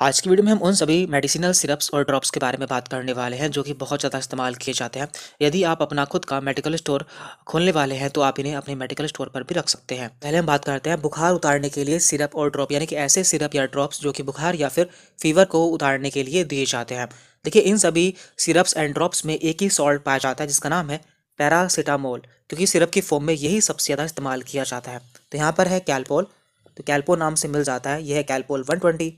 आज की वीडियो में हम उन सभी मेडिसिनल सिरप्स और ड्रॉप्स के बारे में बात करने वाले हैं जो कि बहुत ज़्यादा इस्तेमाल किए जाते हैं। यदि आप अपना खुद का मेडिकल स्टोर खोलने वाले हैं तो आप इन्हें अपने मेडिकल स्टोर पर भी रख सकते हैं। पहले हम बात करते हैं बुखार उतारने के लिए सिरप और ड्रॉप, यानी कि ऐसे सिरप या ड्रॉप्स जो कि बुखार या फिर फीवर को उतारने के लिए दिए जाते हैं। देखिए, इन सभी सिरप्स एंड ड्रॉप्स में एक ही सॉल्ट पाया जाता है जिसका नाम है पैरासीटामोल, क्योंकि सिरप की फॉर्म में यही सबसे ज़्यादा इस्तेमाल किया जाता है। तो यहाँ पर है कैलपोल, तो कैलपोल नाम से मिल जाता है। यह है कैलपोल 120,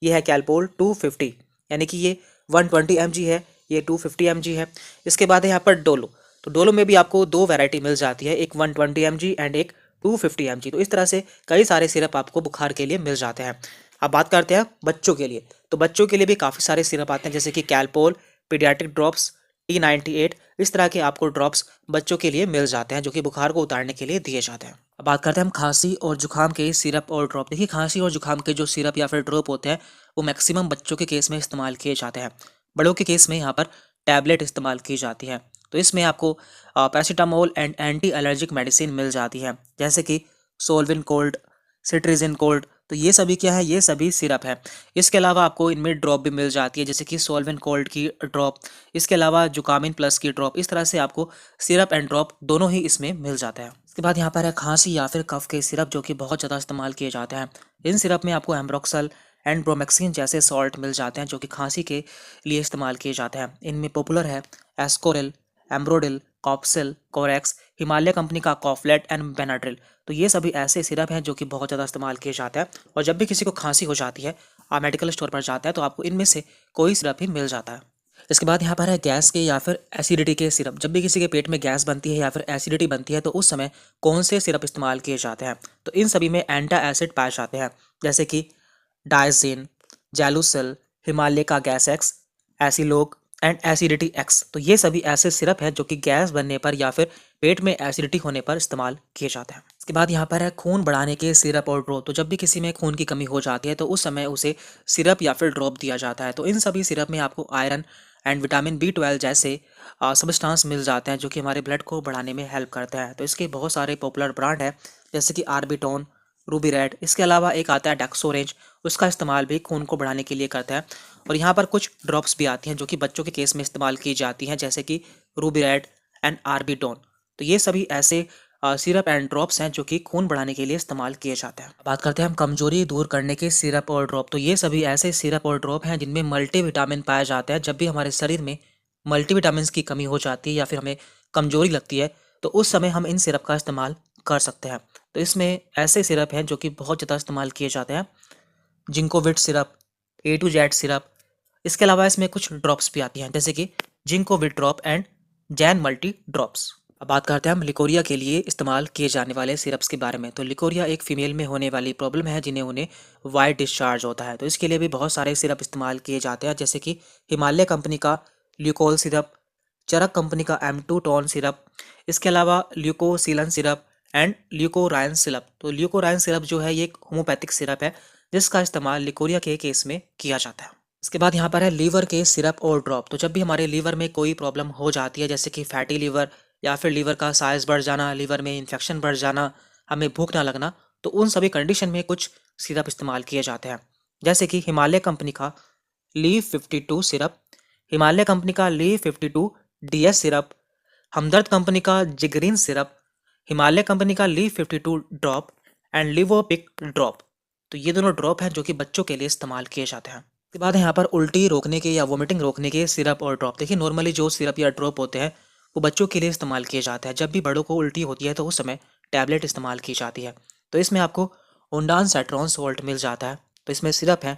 ये है कैलपोल 250, यानी कि ये 120 mg है, ये 250 mg है। इसके बाद है यहाँ पर डोलो, तो डोलो में भी आपको दो वैरायटी मिल जाती है, एक 120 mg एंड एक 250 mg। तो इस तरह से कई सारे सिरप आपको बुखार के लिए मिल जाते हैं। अब बात करते हैं बच्चों के लिए, तो बच्चों के लिए भी काफ़ी सारे सिरप आते हैं, जैसे कि कैलपोल, पीडियाट्रिक ड्रॉप्स, T98, इस तरह के आपको ड्रॉप्स बच्चों के लिए मिल जाते हैं जो कि बुखार को उतारने के लिए दिए जाते हैं। अब बात करते हैं हम खांसी और जुकाम के सिरप और ड्रॉप। देखिए, खांसी और जुकाम के जो सिरप या फिर ड्रॉप होते हैं वो मैक्सिमम बच्चों के केस में इस्तेमाल किए जाते हैं। बड़ों के केस में यहाँ पर टैबलेट इस्तेमाल की जाती है। तो इसमें आपको paracetamol and anti allergic medicine मिल जाती है, जैसे कि सोल्विन कोल्ड, सिट्रिजिन कोल्ड। तो ये सभी क्या है, ये सभी सिरप है। इसके अलावा आपको इनमें ड्रॉप भी मिल जाती है, जैसे कि सोल्विन कोल्ड की ड्रॉप, इसके अलावा जुकामिन प्लस की ड्रॉप। इस तरह से आपको सिरप एंड ड्रॉप दोनों ही इसमें मिल जाता है। इसके बाद यहाँ पर है खांसी या फिर कफ के सिरप, जो कि बहुत ज़्यादा इस्तेमाल किए जाते हैं। इन सिरप में आपको एम्ब्रोक्सल एंड ब्रोमेक्सिन जैसे सॉल्ट मिल जाते हैं जो कि खांसी के लिए इस्तेमाल किए जाते हैं। इनमें पॉपुलर है एस्कोरिल, एम्ब्रोडिल, कॉप्सिल, कोरेक्स, हिमालय कंपनी का कॉफलेट एंड बेनाड्रिल। तो ये सभी ऐसे सिरप हैं जो कि बहुत ज़्यादा इस्तेमाल किए जाते हैं। और जब भी किसी को खांसी हो जाती है, आप मेडिकल स्टोर पर जाते हैं तो आपको इनमें से कोई सिरप ही मिल जाता है। इसके बाद यहाँ पर है गैस के या फिर एसिडिटी के सिरप। जब भी किसी के पेट में गैस बनती है या फिर एसिडिटी बनती है तो उस समय कौन से सिरप इस्तेमाल किए जाते हैं, तो इन सभी में एंटा एसिड पाए जाते हैं, जैसे कि डायजिन, जैलुसिल, हिमालय का Gasex, Aciloc and acidity X. तो ये सभी ऐसे सिरप हैं जो कि गैस बनने पर या फिर पेट में एसिडिटी होने पर इस्तेमाल किए जाते हैं। इसके बाद यहाँ पर है खून बढ़ाने के सिरप और ड्रॉप। तो जब भी किसी में खून की कमी हो जाती है तो उस समय उसे सिरप या फिर ड्रॉप दिया जाता है। तो इन सभी सिरप में आपको आयरन एंड विटामिन B12 जैसे सबस्टांस मिल जाते हैं जो कि हमारे ब्लड को बढ़ाने में हेल्प करते हैं। तो इसके बहुत सारे पॉपुलर ब्रांड हैं, जैसे कि आर्बिटोन, रूबी रेड। इसके अलावा एक आता है डेक्सोरेंज, उसका इस्तेमाल भी खून को बढ़ाने के लिए करता है। और यहाँ पर कुछ ड्रॉप्स भी आती हैं जो कि बच्चों के केस में इस्तेमाल की जाती हैं, जैसे कि रूबी रेड एंड आर्बिटोन। तो ये सभी ऐसे सिरप एंड ड्रॉप्स हैं जो कि खून बढ़ाने के लिए इस्तेमाल किए जाते हैं। बात करते हैं हम कमजोरी दूर करने के सिरप और ड्रॉप। तो ये सभी ऐसे सिरप और ड्रॉप हैं जिनमें मल्टीविटामिन पाया जाता है। जब भी हमारे शरीर में मल्टीविटामिन की कमी हो जाती है या फिर हमें कमजोरी लगती है तो उस समय हम इन सिरप का इस्तेमाल कर सकते हैं। तो इसमें ऐसे सिरप हैं जो कि बहुत ज़्यादा इस्तेमाल किए जाते हैं, Zincovit syrup, A to Z syrup. इसके अलावा इसमें कुछ ड्रॉप्स भी आती हैं, जैसे कि Zincovit drop and Jain multi drops. अब बात करते हैं हम लिकोरिया के लिए इस्तेमाल किए जाने वाले सिरप्स के बारे में। तो लिकोरिया एक फीमेल में होने वाली प्रॉब्लम है जिन्हें उन्हें वाइट डिस्चार्ज होता है। तो इसके लिए भी बहुत सारे सिरप इस्तेमाल किए जाते हैं, जैसे कि हिमालय कंपनी का ल्यूकोल सिरप, चरक कंपनी का M2 टोन सिरप, इसके अलावा ल्यूकोसिलन सिरप एंड ल्यूकोरायन सिरप। तो ल्यूकोरायन सिरप जो है ये एक होम्योपैथिक सिरप है जिसका इस्तेमाल लिकोरिया के केस में किया जाता है। इसके बाद यहाँ पर है लीवर के सिरप और ड्रॉप। तो जब भी हमारे लीवर में कोई प्रॉब्लम हो जाती है, जैसे कि फैटी लीवर या फिर लीवर का साइज बढ़ जाना, लीवर में इन्फेक्शन बढ़ जाना, हमें भूख ना लगना, तो उन सभी कंडीशन में कुछ सिरप इस्तेमाल किए जाते हैं, जैसे कि हिमालय कंपनी का लीव 52 सिरप, हिमालय कंपनी का लीव 52 DS सिरप, हमदर्द कंपनी का जिगरीन सिरप, हिमालय कंपनी का लीव 52 ड्रॉप एंड लिवोपिक ड्रॉप। तो ये दोनों ड्रॉप हैं जो कि बच्चों के लिए इस्तेमाल किए जाते हैं। इसके बाद यहाँ पर उल्टी रोकने के या वोमिटिंग रोकने के सिरप और ड्रॉप। देखिए, नॉर्मली जो सिरप या ड्रॉप होते हैं वो बच्चों के लिए इस्तेमाल किए जाते हैं। जब भी बड़ों को उल्टी होती है तो उस समय टैबलेट इस्तेमाल की जाती है। तो इसमें आपको ओंडान सेट्रॉन सॉल्ट मिल जाता है। तो इसमें सिरप है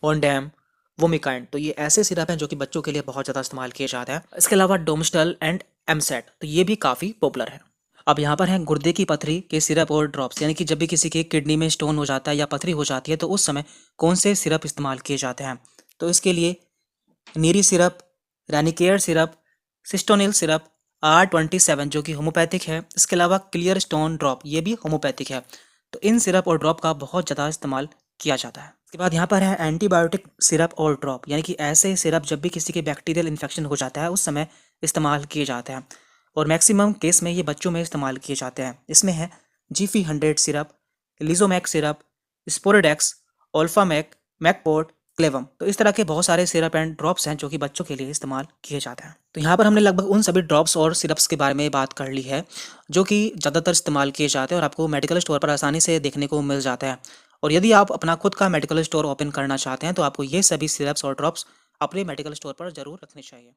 ओंडैम, वोमिकाइंड। तो ये ऐसे सिरप हैं जो कि बच्चों के लिए बहुत ज़्यादा इस्तेमाल किए जाते हैं। इसके अलावा डोमस्टल एंड एमसेट, तो ये भी काफ़ी पॉपुलर है। अब यहाँ पर हैं गुर्दे की पथरी के सिरप और ड्रॉप्स, यानी कि जब भी किसी के किडनी में स्टोन हो जाता है या पथरी हो जाती है तो उस समय कौन से सिरप इस्तेमाल किए जाते हैं। तो इसके लिए NEERI syrup, रैनिकेयर syrup, सिस्टोनिल syrup, R27 जो कि होम्योपैथिक है। इसके अलावा क्लियर स्टोन ड्रॉप, ये भी होम्योपैथिक है। तो इन सिरप और ड्रॉप का बहुत ज़्यादा इस्तेमाल किया जाता है। इसके बाद यहाँ पर है एंटीबायोटिक सिरप और ड्रॉप, यानी कि ऐसे सिरप जब भी किसी के बैक्टीरियल इन्फेक्शन हो जाता है उस समय इस्तेमाल किए जाते हैं। और मैक्सिमम केस में ये बच्चों में इस्तेमाल किए जाते हैं। इसमें है GP100 सिरप, लिजोमैक सिरप, स्पोरेडेक्स, ओल्फामैक, मैकपोर्ट, क्लेवम। तो इस तरह के बहुत सारे सिरप एंड ड्रॉप्स हैं जो कि बच्चों के लिए इस्तेमाल किए जाते हैं। तो यहाँ पर हमने लगभग उन सभी ड्रॉप्स और सिरप्स के बारे में बात कर ली है जो कि ज़्यादातर इस्तेमाल किए जाते हैं और आपको मेडिकल स्टोर पर आसानी से देखने को मिल जाता है। और यदि आप अपना खुद का मेडिकल स्टोर ओपन करना चाहते हैं तो आपको ये सभी सिरप्स और ड्रॉप्स अपने मेडिकल स्टोर पर ज़रूर रखने चाहिए।